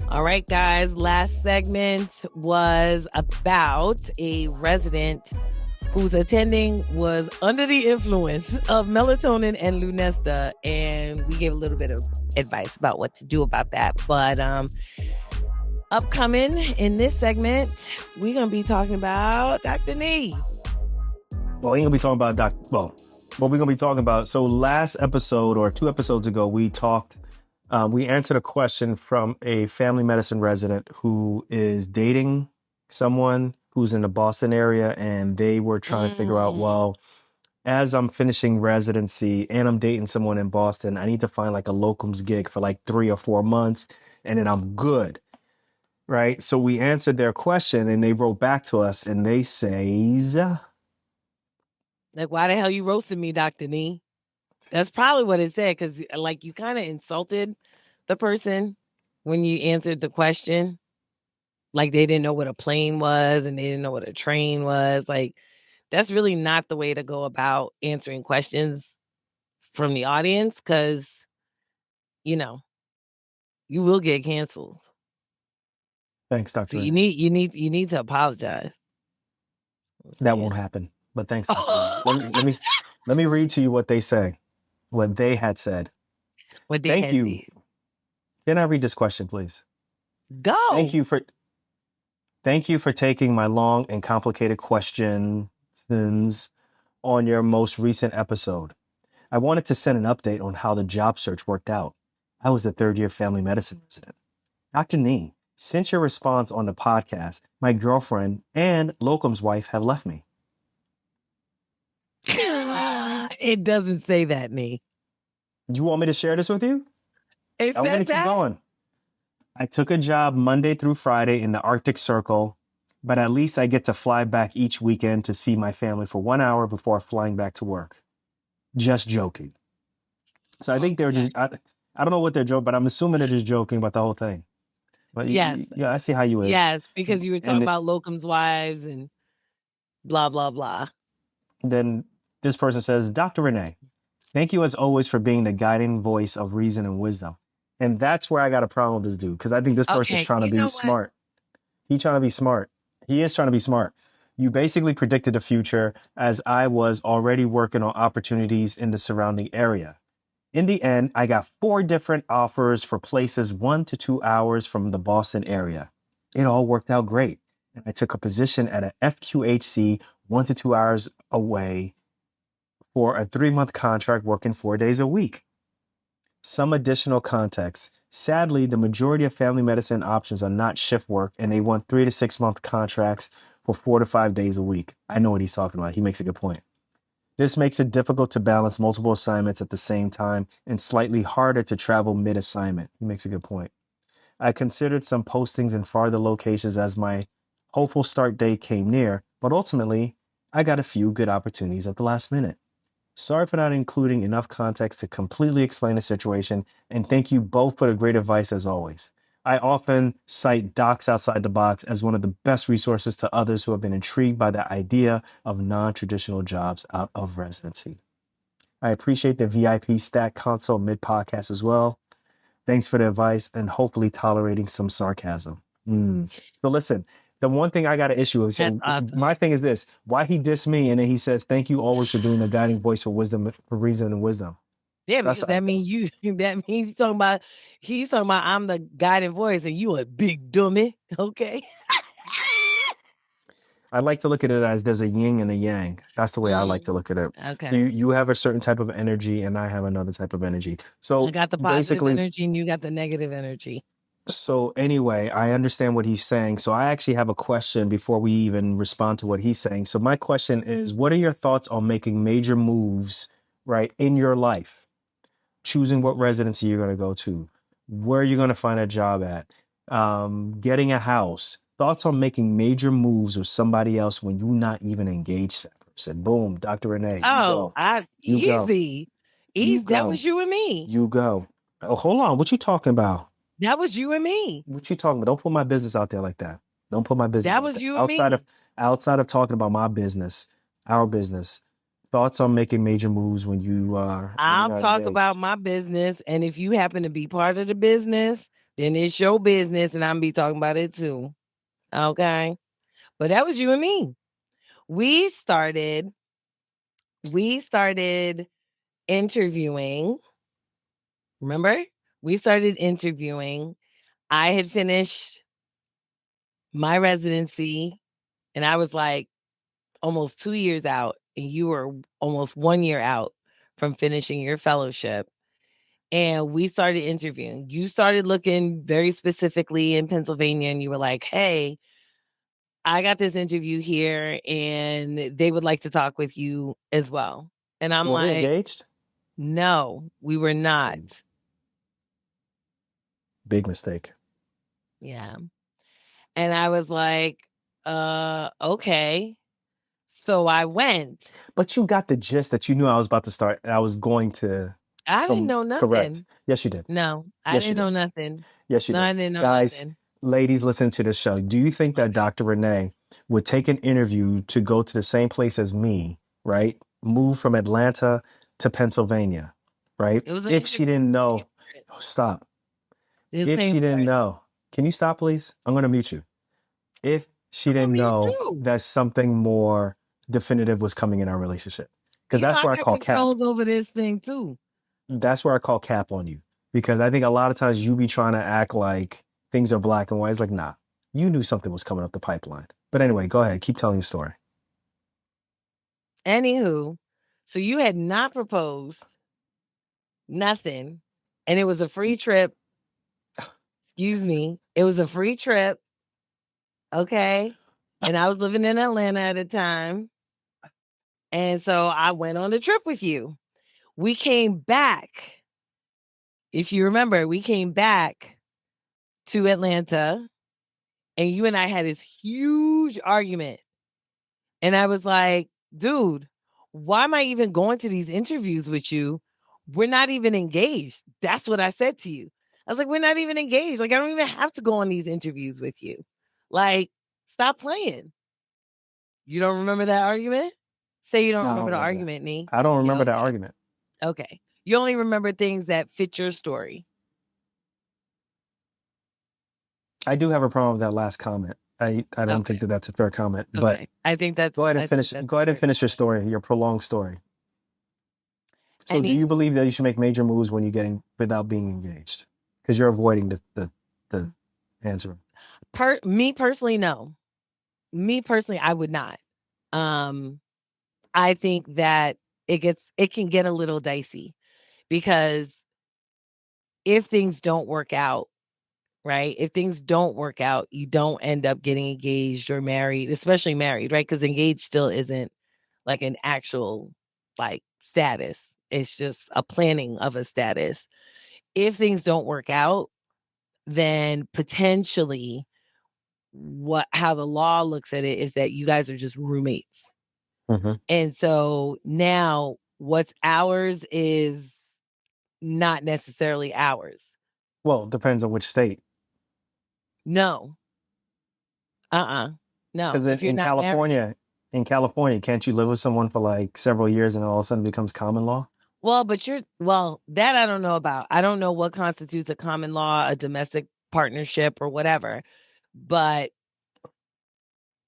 All right, guys. Last segment was about a resident whose attending was under the influence of melatonin and Lunesta, and we gave a little bit of advice about what to do about that. But upcoming in this segment, we're gonna be talking about Dr. Nee. Well, we ain't gonna be talking about what we're gonna be talking about. So last episode or 2 episodes ago, we answered a question from a family medicine resident who is dating someone who's in the Boston area, and they were trying to figure out, well, as I'm finishing residency and I'm dating someone in Boston, I need to find like a locums gig for like 3 or 4 months, and then I'm good. Right. So we answered their question and they wrote back to us and they says, like, why the hell you roasted me, Dr. Nee? That's probably what it said, because like you kind of insulted the person when you answered the question. Like they didn't know what a plane was and they didn't know what a train was. Like that's really not the way to go about answering questions from the audience, because, you will get canceled. Thanks, Dr. So you need to apologize. That won't happen. But thanks, Dr. Let me read to you what they say. What they had said. Thank you. Can I read this question, please? Go. Thank you for taking my long and complicated questions on your most recent episode. I wanted to send an update on how the job search worked out. I was a third-year family medicine resident. Dr. Nee, since your response on the podcast, my girlfriend and locum's wife have left me. It doesn't say that, Nee. Do you want me to share this with you? I'm going to keep going. I took a job Monday through Friday in the Arctic Circle, but at least I get to fly back each weekend to see my family for 1 hour before flying back to work. Just joking. So I think they're just, I don't know what they're joking, but I'm assuming they're just joking about the whole thing. But yes. Yeah, I see how you is. Yes, because you were talking about locums wives and blah, blah, blah. Then this person says, Dr. Renee, thank you as always for being the guiding voice of reason and wisdom. And that's where I got a problem with this dude, because I think this person's trying to be smart. He's trying to be smart. He is trying to be smart. You basically predicted the future, as I was already working on opportunities in the surrounding area. In the end, I got 4 different offers for places 1 to 2 hours from the Boston area. It all worked out great. And I took a position at a FQHC 1 to 2 hours away for a 3-month contract working 4 days a week. Some additional context. Sadly, the majority of family medicine options are not shift work, and they want 3 to 6 month contracts for 4 to 5 days a week. I know what he's talking about. He makes a good point. This makes it difficult to balance multiple assignments at the same time and slightly harder to travel mid-assignment. He makes a good point. I considered some postings in farther locations as my hopeful start date came near, but ultimately, I got a few good opportunities at the last minute. Sorry for not including enough context to completely explain the situation, and thank you both for the great advice as always. I often cite Docs Outside the Box as one of the best resources to others who have been intrigued by the idea of non-traditional jobs out of residency. I appreciate the VIP Stat Console mid-podcast as well. Thanks for the advice and hopefully tolerating some sarcasm. So listen, the one thing I got an issue with, my thing is this, why he dissed me and then he says, thank you always for being the guiding voice for wisdom, for reason and wisdom. Yeah, because that means he's talking about I'm the guiding voice and you a big dummy. Okay. I like to look at it as there's a yin and a yang. That's the way I like to look at it. Okay. You have a certain type of energy and I have another type of energy. So I got the positive energy and you got the negative energy. So anyway, I understand what he's saying. So I actually have a question before we even respond to what he's saying. So my question is, what are your thoughts on making major moves, right, in your life? Choosing what residency you're going to go to, where you're going to find a job at, getting a house. Thoughts on making major moves with somebody else when you're not even engaged to that person. Boom, Dr. Renee. Easy. That was you and me. You go. Oh, hold on. What you talking about? That was you and me. What you talking about? Don't put my business out there like that. Don't put my business That was you and outside me. Outside of talking about my business, our business. Thoughts on making major moves when you are. I'll talk about my business. And if you happen to be part of the business, then it's show business, and I'm gonna be talking about it too. Okay. But that was you and me. We started interviewing. Remember? We started interviewing. I had finished my residency, and I was like almost 2 years out, and you were almost 1 year out from finishing your fellowship. And we started interviewing. You started looking very specifically in Pennsylvania, and you were like, hey, I got this interview here, and they would like to talk with you as well. And I'm Were we like, engaged? no, we were not. Big mistake. Yeah. And I was like, okay. So I went. But you got the gist that you knew I was about to start. I was going to. I didn't know nothing. Correct. Yes, you did. No, I Yes, didn't know nothing. Yes, you No, did. I didn't know Guys, nothing. ladies, listen to this show. Do you think that Dr. Renee would take an interview to go to the same place as me, right? Move from Atlanta to Pennsylvania, right? If she didn't know, stop. If she didn't know, can you stop, please? I'm going to mute you. If she didn't know that something more definitive was coming in our relationship, because that's where I call cap. Over this thing too. That's where I call cap on you, because I think a lot of times you be trying to act like things are black and white. It's like, nah, you knew something was coming up the pipeline. But anyway, go ahead. Keep telling your story. Anywho, so you had not proposed, nothing, and it was a free trip. Excuse me. It was a free trip. Okay. And I was living in Atlanta at the time. And so I went on the trip with you. We came back. If you remember, we came back to Atlanta, and you and I had this huge argument. And I was like, dude, why am I even going to these interviews with you? We're not even engaged. That's what I said to you. I was like, we're not even engaged. Like, I don't even have to go on these interviews with you. Like, stop playing. You don't remember that argument? Say you don't remember the argument, Nee. I don't remember that argument. Okay. You only remember things that fit your story. I do have a problem with that last comment. I don't think that that's a fair comment, but I think that's. Go ahead and finish. Go ahead and finish your story, your prolonged story. So, do you believe that you should make major moves when you're getting without being engaged? Because you're avoiding the answer. Me personally, no. Me personally, I would not. I think that it can get a little dicey, because if things don't work out, right? If things don't work out, you don't end up getting engaged or married, especially married, right? Because engaged still isn't like an actual like status. It's just a planning of a status. If things don't work out, then potentially how the law looks at it is that you guys are just roommates. Mm-hmm. And so now what's ours is not necessarily ours. Well, it depends on which state. No. No. Because in California, can't you live with someone for like several years and all of a sudden it becomes common law? Well, that I don't know about. I don't know what constitutes a common law, a domestic partnership, or whatever. But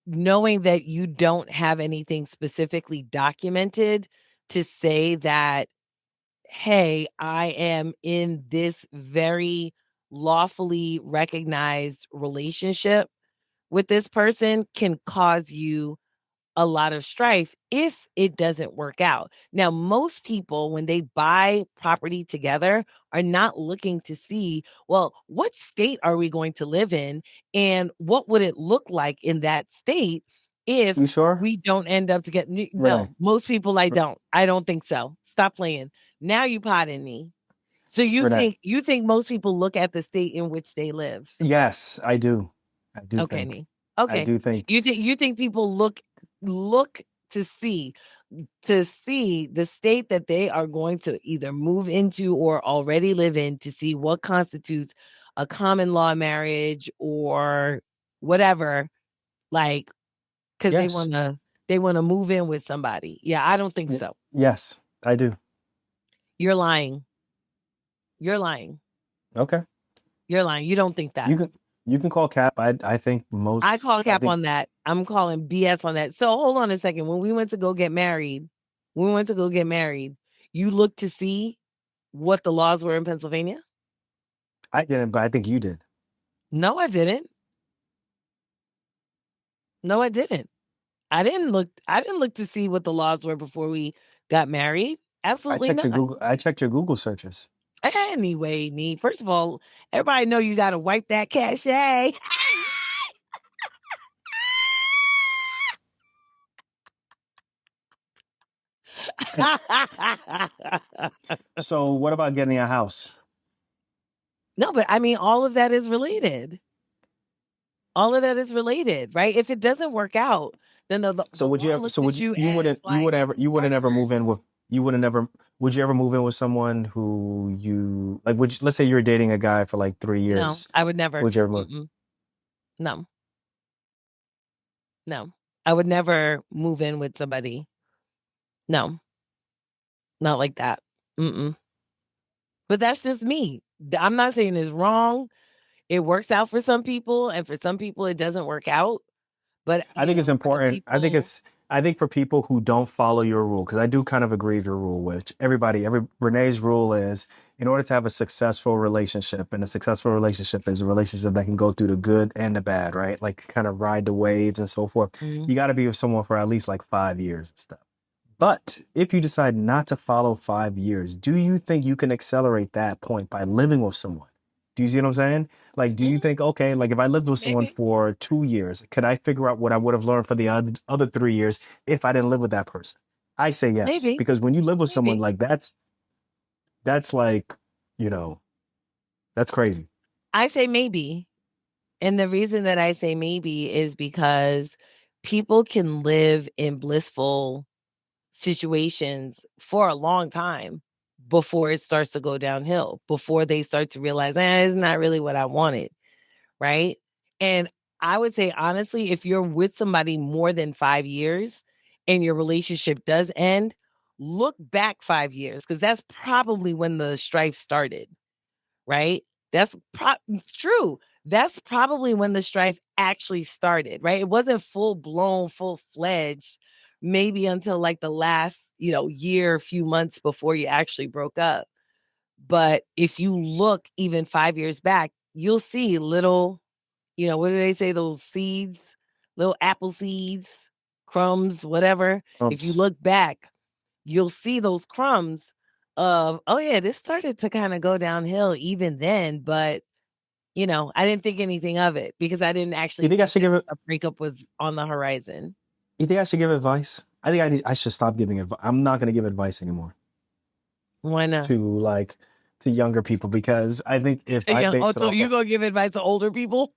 knowing that you don't have anything specifically documented to say that, hey, I am in this very lawfully recognized relationship with this person can cause you a lot of strife if it doesn't work out. Now, most people, when they buy property together, are not looking to see, well, what state are we going to live in? And what would it look like in that state if we don't end up together? No, most people, I don't think so. Stop playing. Now you potting me. So you think most people look at the state in which they live? Yes, I do. Okay, me. Okay. I do think. You think people look to see the state that they are going to either move into or already live in to see what constitutes a common law marriage or whatever, like, because they want to move in with somebody. Yeah, I don't think so. Yes, I do. You're lying. Okay. You're lying. You don't think that. You can call cap. I think most. I call cap on that. I'm calling BS on that. So hold on a second. When we went to go get married, you looked to see what the laws were in Pennsylvania? I didn't, but I think you did. No, I didn't. No, I didn't. I didn't look to see what the laws were before we got married. Absolutely not. I checked your Google searches. Anyway, first of all, everybody know you got to wipe that cachet. So what about getting a house? No, but I mean, all of that is related. All of that is related, right? If it doesn't work out, then would you wouldn't ever move in with would you ever move in with someone who you like? Let's say you're dating a guy for like 3 years? No, I would never. Would you ever move? No, I would never move in with somebody. No, not like that. But that's just me. I'm not saying it's wrong. It works out for some people, and for some people, it doesn't work out. But I think it's important. I think for people who don't follow your rule, because I do kind of agree with your rule, which Renee's rule is in order to have a successful relationship, and a successful relationship is a relationship that can go through the good and the bad, right? Like kind of ride the waves and so forth. You got to be with someone for at least like 5 years and stuff. But if you decide not to follow 5 years, do you think you can accelerate that point by living with someone? Do you see what I'm saying? Like, do you think, okay, like if I lived with someone for 2 years, could I figure out what I would have learned for the other 3 years if I didn't live with that person? I say yes, because when you live with someone like that's like, that's crazy. I say maybe. And the reason that I say maybe is because people can live in blissful situations for a long time before it starts to go downhill, before they start to realize, it's not really what I wanted. Right. And I would say, honestly, if you're with somebody more than 5 years and your relationship does end, look back 5 years, because that's probably when the strife started. Right. That's true. That's probably when the strife actually started. Right. It wasn't full blown, full fledged, maybe until like the last, year, few months before you actually broke up. But if you look even 5 years back, you'll see little, what do they say? Those seeds, little apple seeds, crumbs, whatever. If you look back, you'll see those crumbs of, oh yeah, this started to kind of go downhill even then, but I didn't think anything of it because I didn't actually think I should give it a breakup was on the horizon. You think I should give advice? I think I should stop giving advice. I'm not going to give advice anymore. Why not? To younger people, because I think if so you're going to give advice to older people?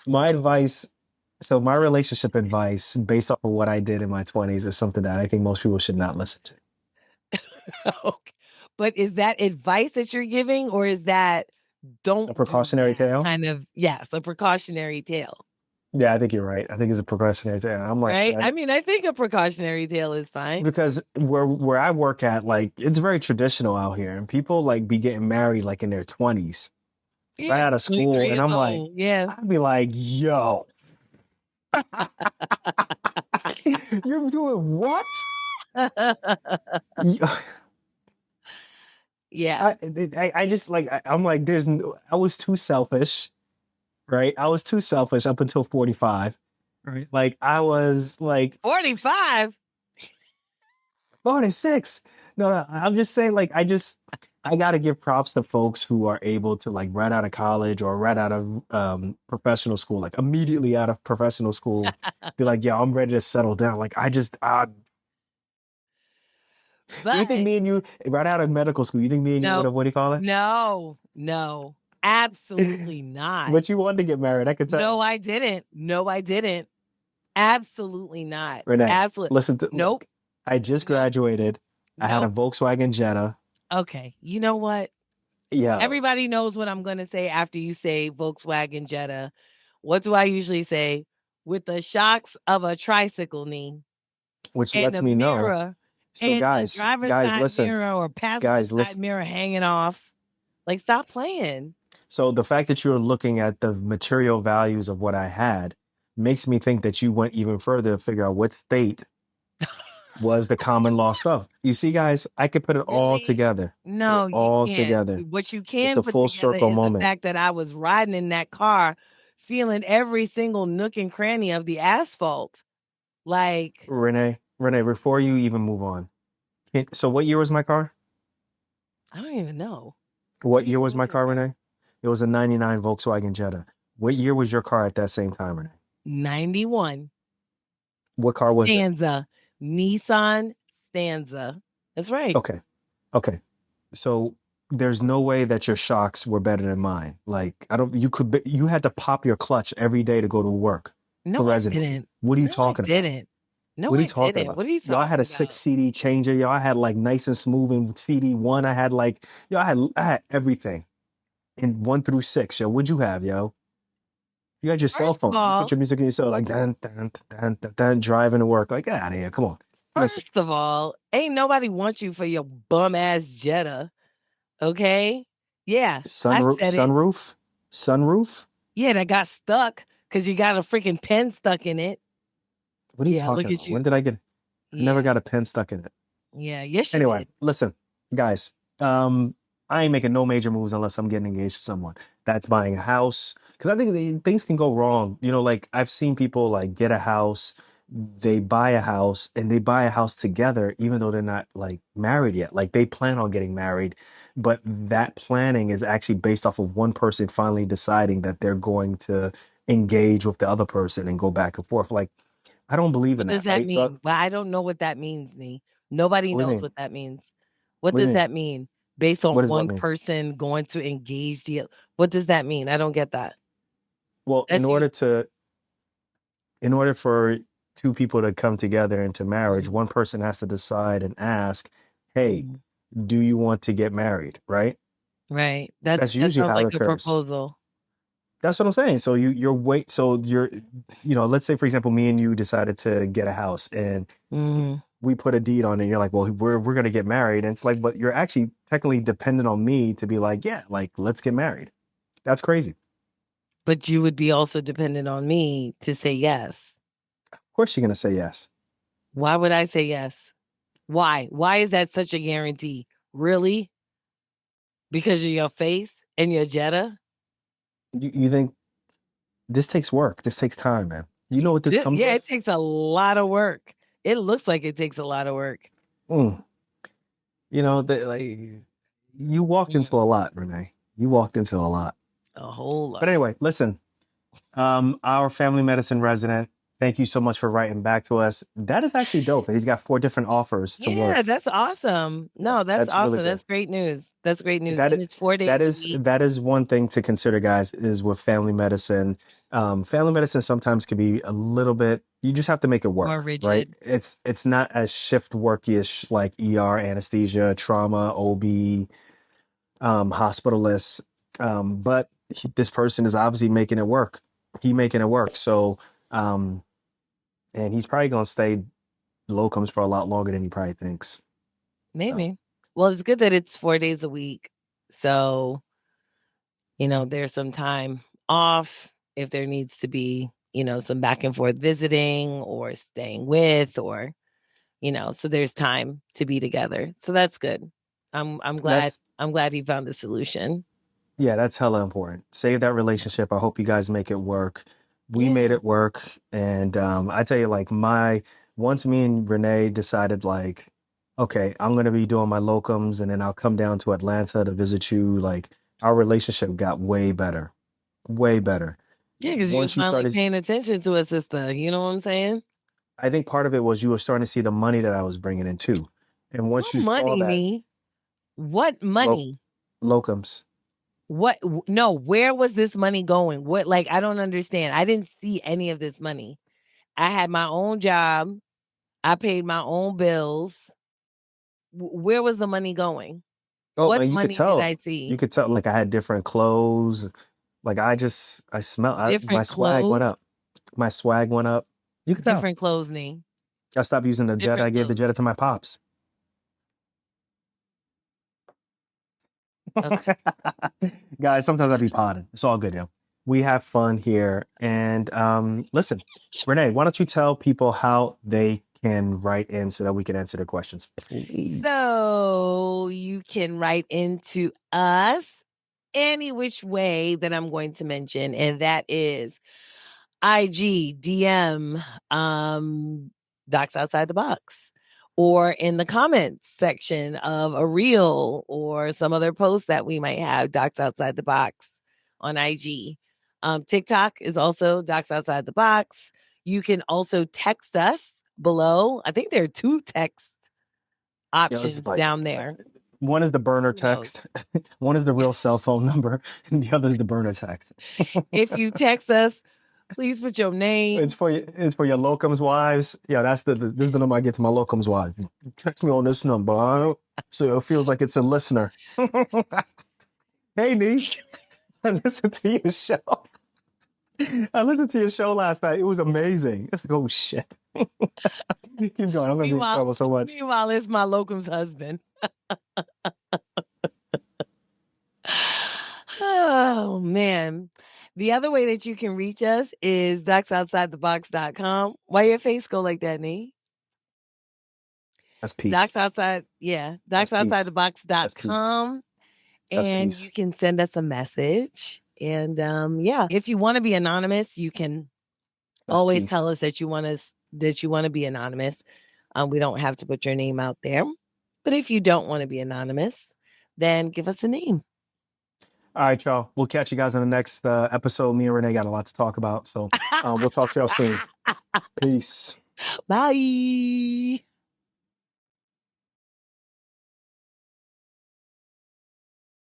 My advice, so my relationship advice based off of what I did in my 20s is something that I think most people should not listen to. Okay. But is that advice that you're giving, or is that a precautionary tale? Kind of, yes, a precautionary tale. Yeah, I think you're right. I think it's a precautionary tale. I'm like, right? I mean, I think a precautionary tale is fine. Because where I work at, like, it's very traditional out here, and people like be getting married like in their 20s, right out of school, and I'm like, I'd be like, yo, you're doing what? Yeah. I just like, I'm like, I was too selfish, right? I was too selfish up until 45. Right. Like I was like 45, 46. No, I'm just saying, like, I got to give props to folks who are able to, like, right out of college or right out of professional school, like immediately out of professional school, be like, yeah, I'm ready to settle down. Like, do you think me and you, right out of medical school, you think me and you would have, what do you call it? No, absolutely not. But you wanted to get married, I could tell. No, I didn't. Absolutely not. Renee, absolutely. Listen to, nope. Look, I just graduated. I had a Volkswagen Jetta. Okay, you know what? Yeah. Everybody knows what I'm going to say after you say Volkswagen Jetta. What do I usually say? With the shocks of a tricycle knee. Which lets me know. So And a guys, driver's guys, side listen, mirror or passenger guys, side listen. mirror hanging off. Like, stop playing. So the fact that you're looking at the material values of what I had makes me think that you went even further to figure out what state was the common law stuff. You see, guys, I could put it all Really? together. Put it No, you all can't. together. What you It's can a put full together circle is the moment. fact that I was riding in that car, feeling every single nook and cranny of the asphalt. Like, Renee, before you even move on. So what year was my car? I don't even know. What year was my car, Renee? It was a 99 Volkswagen Jetta. What year was your car at that same time, Renee? 91. What car was it? Stanza. Nissan Stanza. That's right. Okay. Okay. So there's no way that your shocks were better than mine. Like, you had to pop your clutch every day to go to work for No, I residency. didn't. What are you No, I talking about? didn't. No, What are you I talking didn't. about? What are you Y'all had talking a six about? CD changer. Y'all had like nice and smooth and CD one. I had like, I had everything in 1 through 6. Yo, what'd you have, yo? You had your cell First of phone. You put all, your music in your cell, like dun, dun, dun, dun, dun, driving to work. Like, get out of here. Come on. Listen, first of all, ain't nobody want you for your bum ass Jetta. Okay? Yeah, I sunroof, said it. sunroof. Yeah, that got stuck because you got a freaking pen stuck in it. What are you Yeah, look talking at about? When you. did I get? I never Yeah. got a pen stuck in it. Yeah. Yes, you Anyway, did. listen, guys. I ain't making no major moves unless I'm getting engaged to someone. That's buying a house. Because I think things can go wrong. You know, like I've seen people like get a house, they buy a house, and they buy a house together, even though they're not like married yet. Like they plan on getting married, but that planning is actually based off of one person finally deciding that they're going to engage with the other person and go back and forth. Like I don't believe in What does that, that right? So mean? Well, I don't know what that means, Nee. Nobody what do you knows mean? what that means. What What do does you mean? that mean? Based on What does what one mean? person going to engage the what does that mean? I don't get that. Well, That's you. in order for two people to come together into marriage, Mhm. one person has to decide and ask, "Hey, Mhm. do you want to get married?" Right? Right. That's That usually sounds how it like a occurs. proposal. That's what I'm saying. So let's say for example, me and you decided to get a house and Mhm. we put a deed on it. And you're like, "Well, we're gonna get married," and it's like, but you're actually technically dependent on me to be like, "Yeah, like let's get married." That's crazy. But you would be also dependent on me to say yes. Of course, you're gonna say yes. Why would I say yes? Why? Why is that such a guarantee? Really? Because of your face and your Jetta? You think this takes work? This takes time, man. You know what this comes Yeah, with? it takes a lot of work. It looks like it takes a lot of work. Mm. You know, you walked into Mm, a lot, Renee. You walked into a lot. a whole But lot. anyway, listen, our family medicine resident, thank you so much for writing back to us. That is actually dope that he's got 4 different offers to Yeah, work. that's awesome. Yeah, No, that's that's really awesome. cool. That's great news. That's great news. That And is, it's 4 days a week. that is one thing to consider, guys, is with family medicine. Family medicine sometimes can be a little bit, you just have to make it More work, right? rigid. It's not as shift worky-ish like ER, anesthesia, trauma, OB, hospitalist. But this person is obviously making it work. He making it work. So, um, and he's probably gonna stay locums for a lot longer than he probably thinks. So Maybe. Well, it's good that it's 4 days a week. So, there's some time off if there needs to be, some back and forth visiting or staying with or, so there's time to be together. So that's good. I'm glad that's I'm glad he found a solution. yeah, that's hella important. Save that relationship. I hope you guys make it work. We made Yeah. it work, and I tell you, like once me and Renee decided, like, okay, I'm gonna be doing my locums, and then I'll come down to Atlanta to visit you. Like, our relationship got way better, way better. Yeah, because you was Once you finally started, paying attention to a sister. You know what I'm saying? I think part of it was you were starting to see the money that I was bringing in too, and once What you saw money, that, me? What lo money? locums. No, where was this money going? What, like, I don't understand. I didn't see any of this money. I had my own job. I paid my own bills. Where was the money going? Oh, What and you could money did I tell. You see? could tell, like I had different clothes. Like I smell. My Different swag went clothes, up. My swag went up. You could tell. different clothes, Nee. I stopped using the Jetta. I Different gave the clothes. Jetta to my pops. Okay. Guys, sometimes I be potting. It's all good, yo. We have fun here. And listen, Renee, why don't you tell people how they can write in so that we can answer their questions, please? So you can write into us any which way that I'm going to mention, and that is IG, DM, Docs Outside the Box, or in the comments section of a reel or some other post that we might have, Docs Outside the Box on IG. TikTok is also Docs Outside the Box. You can also text us below. I think there are 2 text options down there. One is the burner text. One is the real cell phone number, and the other is the burner text. If you text us, please put your name. It's for your locums wives. Yeah, this is the number I get to my locums wives. Text me on this number, so it feels like it's a listener. Hey, Niche, I listened to your show. I listened to your show last night. It was amazing. It's like, oh shit. Keep going. I'm gonna be in trouble so much. Meanwhile, it's my locum's husband. Oh man. The other way that you can reach us is docsoutsidethebox.com. Why your face go like that, Nee? That's peace. Docsoutsidethebox.com. And you can send us a message. And if you want to be anonymous, you can always tell us that you want to be anonymous. We don't have to put your name out there. But if you don't want to be anonymous, then give us a name. All right, y'all. We'll catch you guys in the next episode. Me and Renee got a lot to talk about. So we'll talk to y'all soon. Peace. Bye.